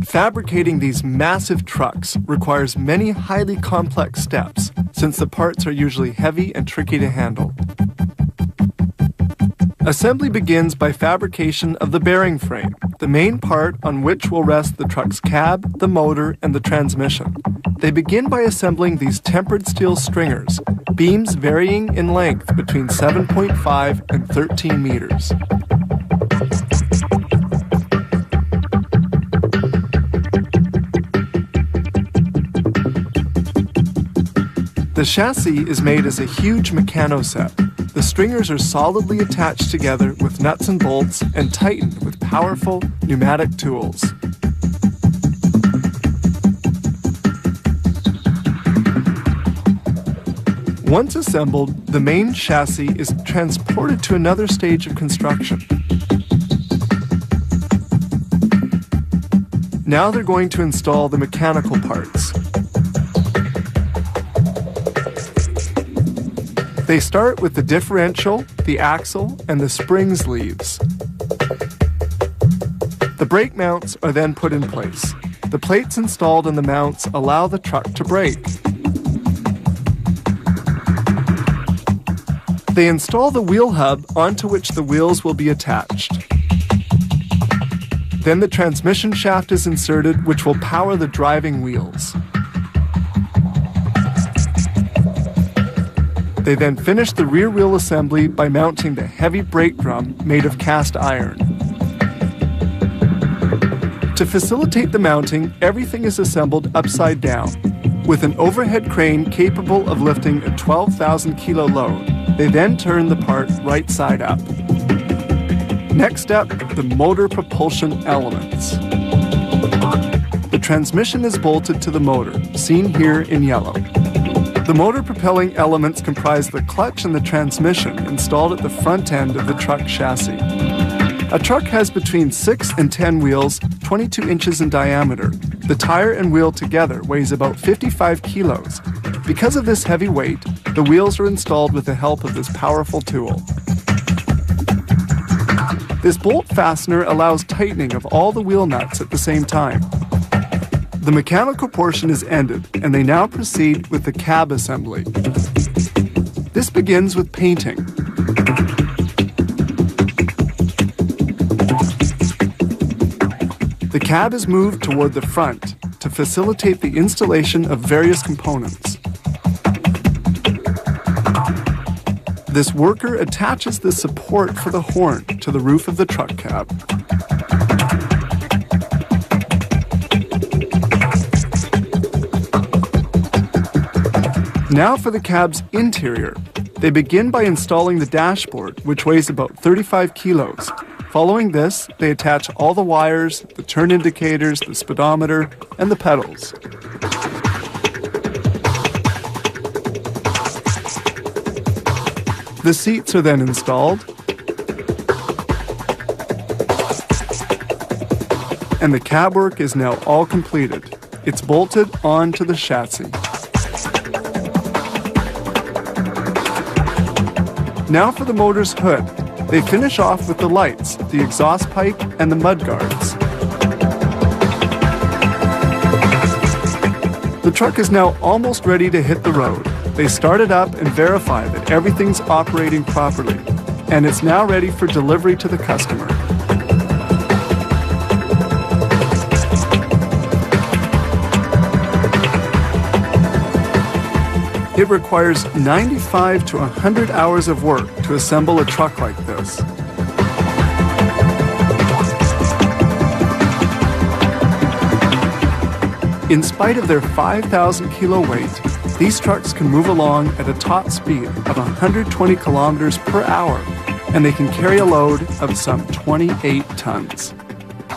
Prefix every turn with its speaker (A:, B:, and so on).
A: Fabricating these massive trucks requires many highly complex steps, since the parts are usually heavy and tricky to handle. Assembly begins by fabrication of the bearing frame, the main part on which will rest the truck's cab, the motor, and the transmission. They begin by assembling these tempered steel stringers, beams varying in length between 7.5 and 13 meters. The chassis is made as a huge mechano set. The stringers are solidly attached together with nuts and bolts and tightened with powerful pneumatic tools. Once assembled, the main chassis is transported to another stage of construction. Now they're going to install the mechanical parts. They start with the differential, the axle, and the spring sleeves. The brake mounts are then put in place. The plates installed in the mounts allow the truck to brake. They install the wheel hub onto which the wheels will be attached. Then the transmission shaft is inserted, which will power the driving wheels. They then finish the rear wheel assembly by mounting the heavy brake drum made of cast iron. To facilitate the mounting, everything is assembled upside down. With an overhead crane capable of lifting a 12,000 kilo load, they then turn the part right side up. Next up, the motor propulsion elements. The transmission is bolted to the motor, seen here in yellow. The motor propelling elements comprise the clutch and the transmission installed at the front end of the truck chassis. A truck has between 6 and 10 wheels, 22 inches in diameter. The tire and wheel together weighs about 55 kilos. Because of this heavy weight, the wheels are installed with the help of this powerful tool. This bolt fastener allows tightening of all the wheel nuts at the same time. The mechanical portion is ended, and they now proceed with the cab assembly. This begins with painting. The cab is moved toward the front to facilitate the installation of various components. This worker attaches the support for the horn to the roof of the truck cab. Now for the cab's interior. They begin by installing the dashboard, which weighs about 35 kilos. Following this, they attach all the wires, the turn indicators, the speedometer, and the pedals. The seats are then installed, and the cab work is now all completed. It's bolted onto the chassis. Now for the motor's hood. They finish off with the lights, the exhaust pipe, and the mud guards. The truck is now almost ready to hit the road. They start it up and verify that everything's operating properly, and it's now ready for delivery to the customer. It requires 95 to 100 hours of work to assemble a truck like this. In spite of their 5,000 kilo weight, these trucks can move along at a top speed of 120 kilometers per hour, and they can carry a load of some 28 tons.